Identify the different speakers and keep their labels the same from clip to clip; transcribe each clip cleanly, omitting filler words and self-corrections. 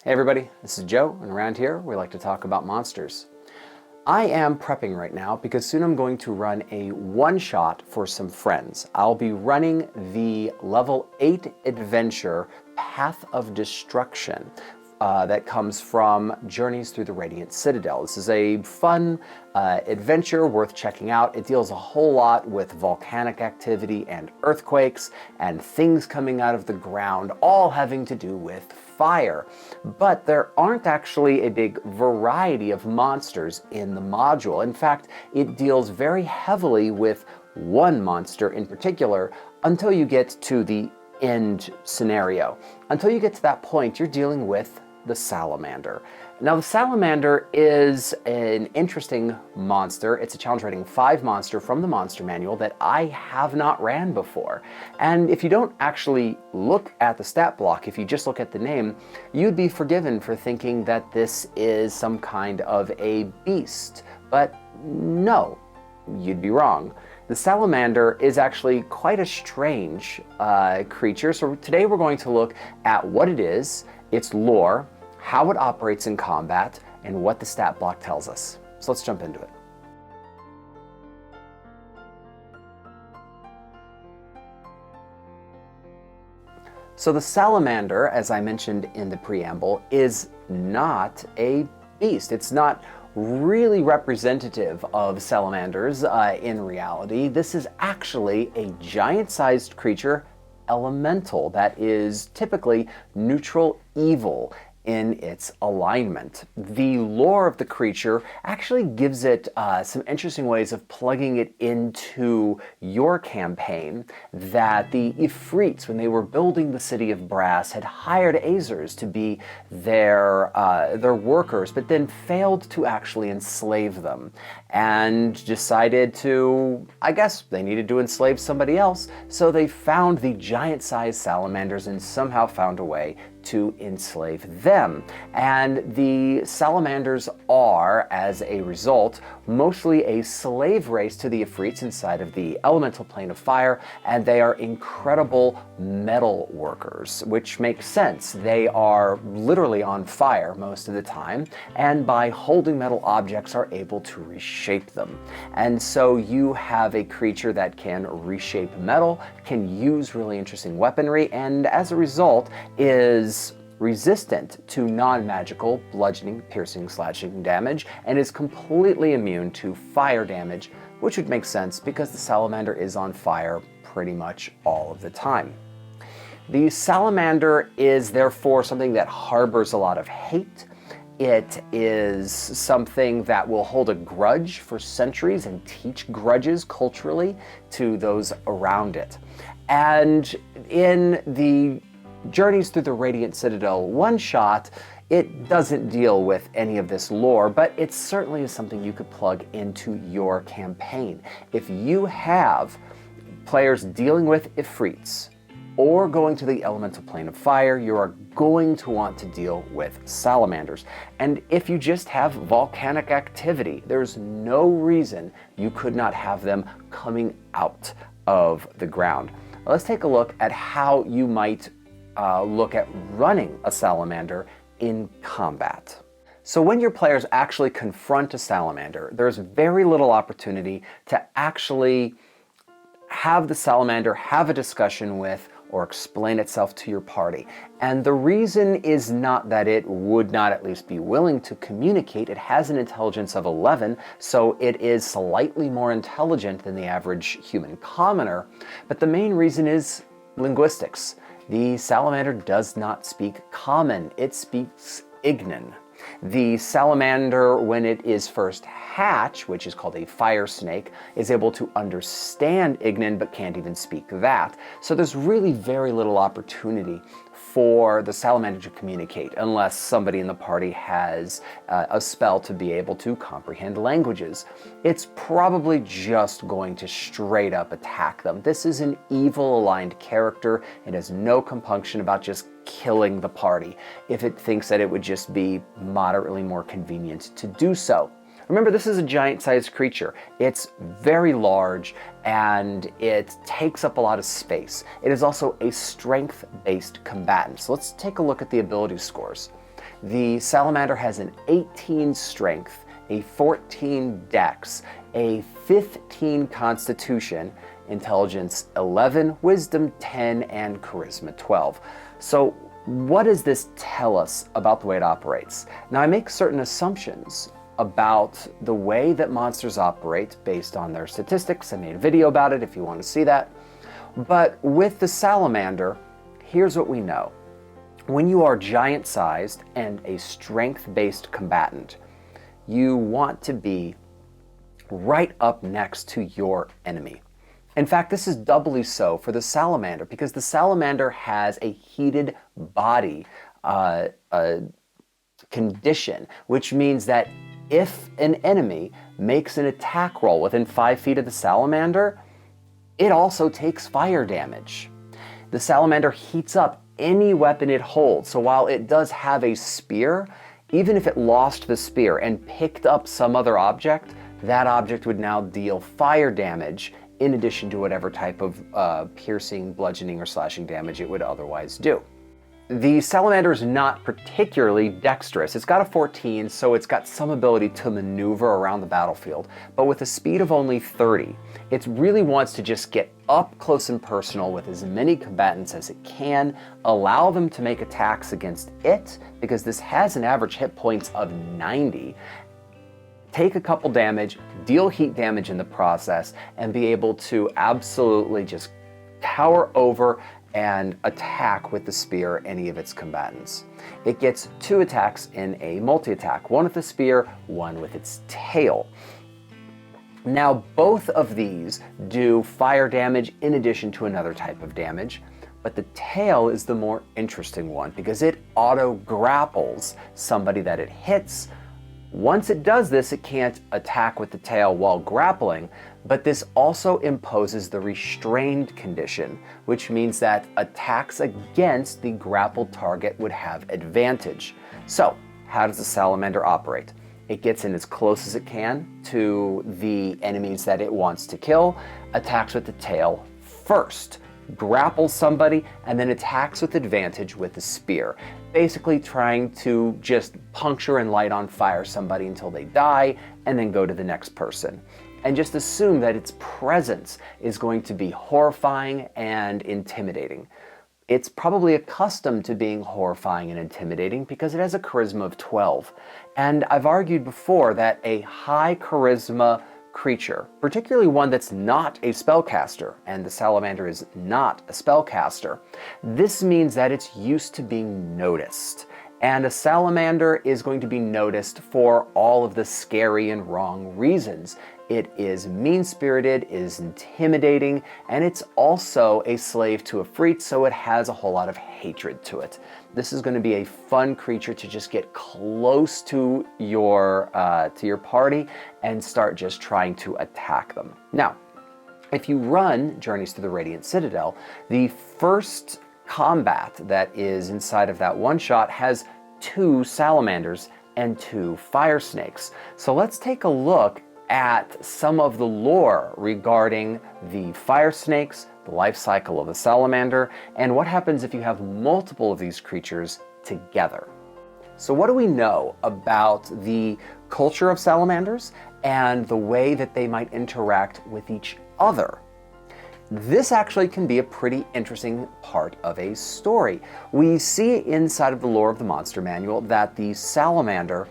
Speaker 1: Hey everybody, this is Joe, and around here we like to talk about monsters. I am prepping right now because soon I'm going to run a one-shot for some friends. I'll be running the level 8 adventure Path of Destruction that comes from Journeys Through the Radiant Citadel. This is a fun adventure worth checking out. It deals a whole lot with volcanic activity and earthquakes and things coming out of the ground, all having to do with fire. But there aren't actually a big variety of monsters in the module. In fact, it deals very heavily with one monster in particular until you get to the end scenario. Until you get to that point, you're dealing with the Salamander. Now, the Salamander is an interesting monster. It's a challenge rating 5 monster from the monster manual that I have not ran before. And if you don't actually look at the stat block, if you just look at the name, you'd be forgiven for thinking that this is some kind of a beast. But no, you'd be wrong. The Salamander is actually quite a strange creature. So today we're going to look at what it is, its lore, how it operates in combat, and what the stat block tells us. So let's jump into it. So the Salamander, as I mentioned in the preamble, is not a beast. It's not really representative of salamanders in reality. This is actually a giant-sized creature, elemental, that is typically neutral evil in its alignment. The lore of the creature actually gives it some interesting ways of plugging it into your campaign, that the Ifrits, when they were building the city of Brass, had hired Azers to be their workers, but then failed to actually enslave them, and decided to, I guess, they needed to enslave somebody else, so they found the giant-sized salamanders and somehow found a way to enslave them. And the salamanders are, as a result, mostly a slave race to the Ifrits inside of the elemental plane of fire, and they are incredible metal workers, which makes sense. They are literally on fire most of the time, and by holding metal objects are able to reshape them. And so you have a creature that can reshape metal, can use really interesting weaponry, and as a result is resistant to non-magical bludgeoning, piercing, slashing damage, and is completely immune to fire damage, which would make sense because the Salamander is on fire pretty much all of the time. The Salamander is therefore something that harbors a lot of hate. It is something that will hold a grudge for centuries and teach grudges culturally to those around it. And in the Journeys Through the Radiant Citadel one-shot, it doesn't deal with any of this lore, but it certainly is something you could plug into your campaign. If you have players dealing with Ifrits or going to the elemental plane of fire, you are going to want to deal with salamanders. And if you just have volcanic activity, there's no reason you could not have them coming out of the ground. Let's take a look at how you might look at running a salamander in combat. So when your players actually confront a salamander, there's very little opportunity to actually have the salamander have a discussion with or explain itself to your party. And the reason is not that it would not at least be willing to communicate. It has an intelligence of 11, so it is slightly more intelligent than the average human commoner. But the main reason is linguistics. The salamander does not speak common, it speaks Ignan. The salamander, when it is first hatched, which is called a fire snake, is able to understand Ignan but can't even speak that. So there's really very little opportunity for the salamander to communicate unless somebody in the party has a spell to be able to comprehend languages. It's probably just going to straight up attack them. This is an evil aligned character. It has no compunction about just killing the party if it thinks that it would just be moderately more convenient to do so. Remember, this is a giant-sized creature. It's very large and it takes up a lot of space. It is also a strength-based combatant. So let's take a look at the ability scores. The salamander has an 18 strength, a 14 dex, a 15 constitution, intelligence 11, wisdom 10, and charisma 12. So what does this tell us about the way it operates? Now, I make certain assumptions about the way that monsters operate based on their statistics. I made a video about it if you want to see that. But with the salamander, here's what we know. When you are giant-sized and a strength-based combatant, you want to be right up next to your enemy. In fact, this is doubly so for the salamander because the salamander has a heated body condition, which means that if an enemy makes an attack roll within 5 feet of the salamander, it also takes fire damage. The salamander heats up any weapon it holds, so while it does have a spear, even if it lost the spear and picked up some other object, that object would now deal fire damage in addition to whatever type of piercing, bludgeoning, or slashing damage it would otherwise do. The salamander is not particularly dexterous. It's got a 14, so it's got some ability to maneuver around the battlefield, but with a speed of only 30, it really wants to just get up close and personal with as many combatants as it can, allow them to make attacks against it, because this has an average hit points of 90, take a couple damage, deal heat damage in the process, and be able to absolutely just tower over and attack with the spear any of its combatants. It gets 2 attacks in a multi-attack, one with the spear, one with its tail. Now, both of these do fire damage in addition to another type of damage, but the tail is the more interesting one because it auto-grapples somebody that it hits. Once it does this, it can't attack with the tail while grappling, but this also imposes the restrained condition, which means that attacks against the grappled target would have advantage. So, how does the salamander operate? It gets in as close as it can to the enemies that it wants to kill, attacks with the tail first, grapples somebody, and then attacks with advantage with the spear, basically trying to just puncture and light on fire somebody until they die, and then go to the next person. And just assume that its presence is going to be horrifying and intimidating. It's probably accustomed to being horrifying and intimidating because it has a charisma of 12. And I've argued before that a high charisma creature, particularly one that's not a spellcaster, and the salamander is not a spellcaster, this means that it's used to being noticed. And a salamander is going to be noticed for all of the scary and wrong reasons. It is mean-spirited, is intimidating, and it's also a slave to Ifrit, so it has a whole lot of hatred to it. This is going to be a fun creature to just get close to your party and start just trying to attack them. Now, if you run Journeys to the Radiant Citadel, the first combat that is inside of that one shot has 2 salamanders and 2 fire snakes. So let's take a look at some of the lore regarding the fire snakes, the life cycle of the salamander, and what happens if you have multiple of these creatures together. So what do we know about the culture of salamanders and the way that they might interact with each other? This actually can be a pretty interesting part of a story. We see inside of the lore of the Monster Manual that the salamander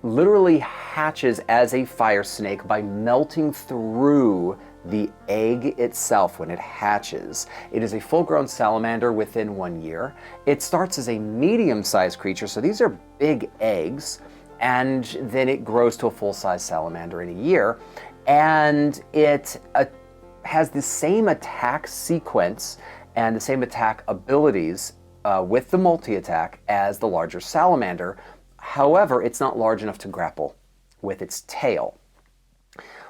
Speaker 1: literally hatches as a fire snake by melting through the egg itself when it hatches. It is a full-grown salamander within 1 year. It starts as a medium-sized creature, so these are big eggs, and then it grows to a full-size salamander in a year, and it has the same attack sequence and the same attack abilities with the multi-attack as the larger salamander. However, it's not large enough to grapple with its tail.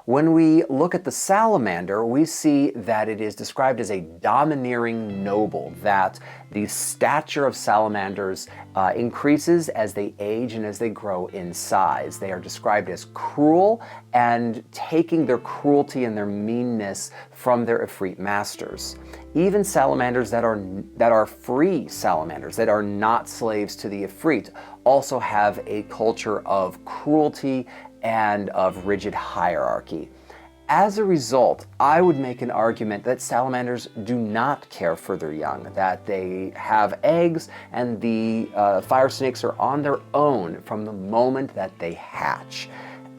Speaker 1: When we look at the salamander, we see that it is described as a domineering noble, that the stature of salamanders increases as they age and as they grow in size. They are described as cruel and taking their cruelty and their meanness from their Ifrit masters. Even salamanders that are free salamanders, that are not slaves to the Ifrit, also have a culture of cruelty and of rigid hierarchy. As a result, I would make an argument that salamanders do not care for their young, that they have eggs and the fire snakes are on their own from the moment that they hatch.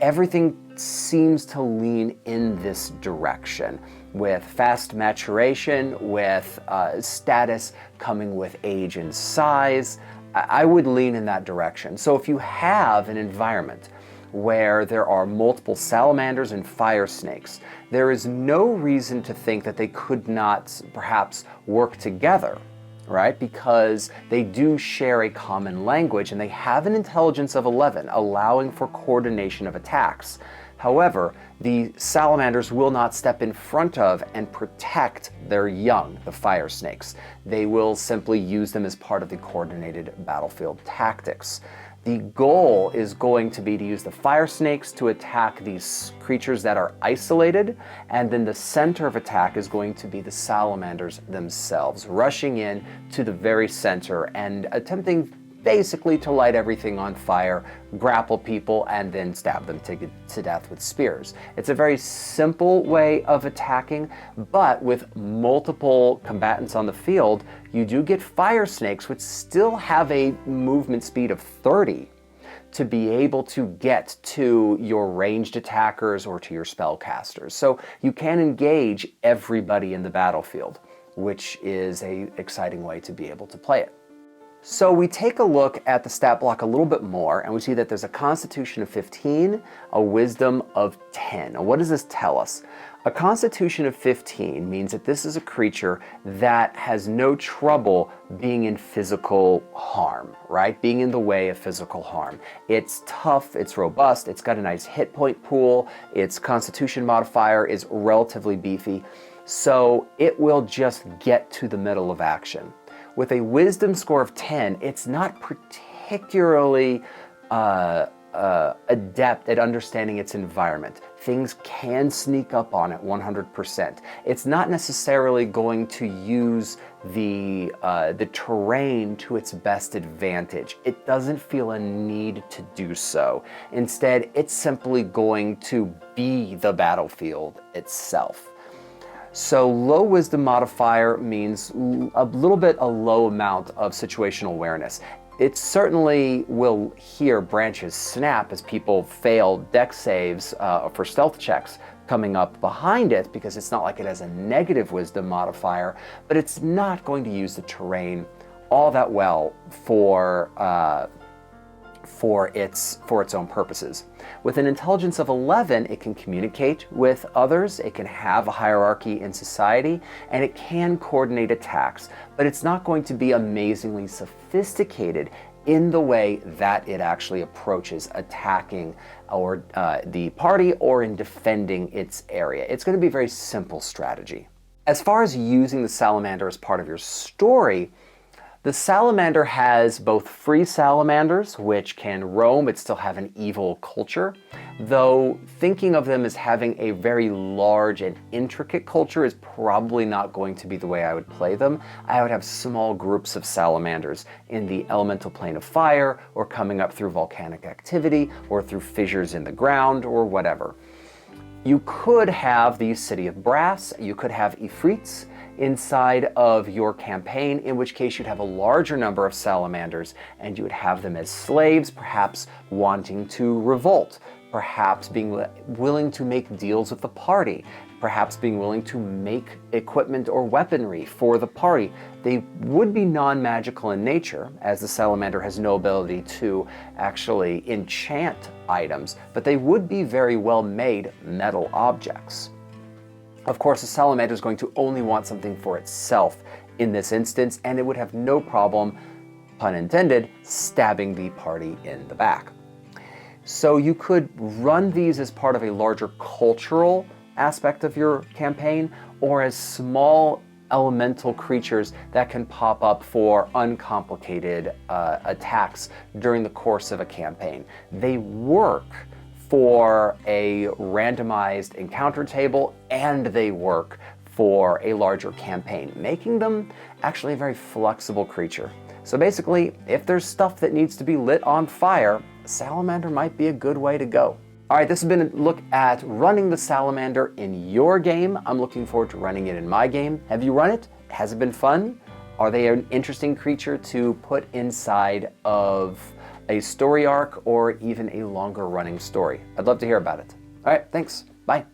Speaker 1: Everything seems to lean in this direction, with fast maturation, with status coming with age and size. I would lean in that direction. So if you have an environment where there are multiple salamanders and fire snakes, there is no reason to think that they could not perhaps work together, right? Because they do share a common language and they have an intelligence of 11, allowing for coordination of attacks. However, the salamanders will not step in front of and protect their young, the fire snakes. They will simply use them as part of the coordinated battlefield tactics. The goal is going to be to use the fire snakes to attack these creatures that are isolated, and then the center of attack is going to be the salamanders themselves, rushing in to the very center and attempting basically to light everything on fire, grapple people, and then stab them to death with spears. It's a very simple way of attacking, but with multiple combatants on the field, you do get fire snakes, which still have a movement speed of 30 to be able to get to your ranged attackers or to your spellcasters. So you can engage everybody in the battlefield, which is an exciting way to be able to play it. So we take a look at the stat block a little bit more, and we see that there's a Constitution of 15, a Wisdom of 10. Now, what does this tell us? A Constitution of 15 means that this is a creature that has no trouble being in physical harm, right? Being in the way of physical harm. It's tough, it's robust, it's got a nice hit point pool, its Constitution modifier is relatively beefy, so it will just get to the middle of action. With a wisdom score of 10, it's not particularly adept at understanding its environment. Things can sneak up on it 100%. It's not necessarily going to use the terrain to its best advantage. It doesn't feel a need to do so. Instead, it's simply going to be the battlefield itself. So low wisdom modifier means a little bit a low amount of situational awareness. It certainly will hear branches snap as people fail dex saves for stealth checks coming up behind it, because it's not like it has a negative wisdom modifier, but it's not going to use the terrain all that well for its own purposes. With an intelligence of 11, it can communicate with others, it can have a hierarchy in society, and it can coordinate attacks, but it's not going to be amazingly sophisticated in the way that it actually approaches attacking or the party or in defending its area. It's going to be a very simple strategy. As far as using the salamander as part of your story, the salamander has both free salamanders, which can roam but still have an evil culture, though thinking of them as having a very large and intricate culture is probably not going to be the way I would play them. I would have small groups of salamanders in the elemental plane of fire, or coming up through volcanic activity, or through fissures in the ground, or whatever. You could have the City of Brass, you could have Ifrits inside of your campaign, in which case you'd have a larger number of salamanders and you would have them as slaves, perhaps wanting to revolt, perhaps being willing to make deals with the party, perhaps being willing to make equipment or weaponry for the party. They would be non-magical in nature, as the salamander has no ability to actually enchant items, but they would be very well-made metal objects. Of course, the salamander is going to only want something for itself in this instance, and it would have no problem, pun intended, stabbing the party in the back. So you could run these as part of a larger cultural aspect of your campaign, or as small elemental creatures that can pop up for uncomplicated attacks during the course of a campaign. They work for a randomized encounter table, and they work for a larger campaign, making them actually a very flexible creature. So basically, if there's stuff that needs to be lit on fire, Salamander might be a good way to go. All right, this has been a look at running the Salamander in your game. I'm looking forward to running it in my game. Have you run it? Has it been fun? Are they an interesting creature to put inside of a story arc or even a longer running story? I'd love to hear about it. All right, thanks. Bye.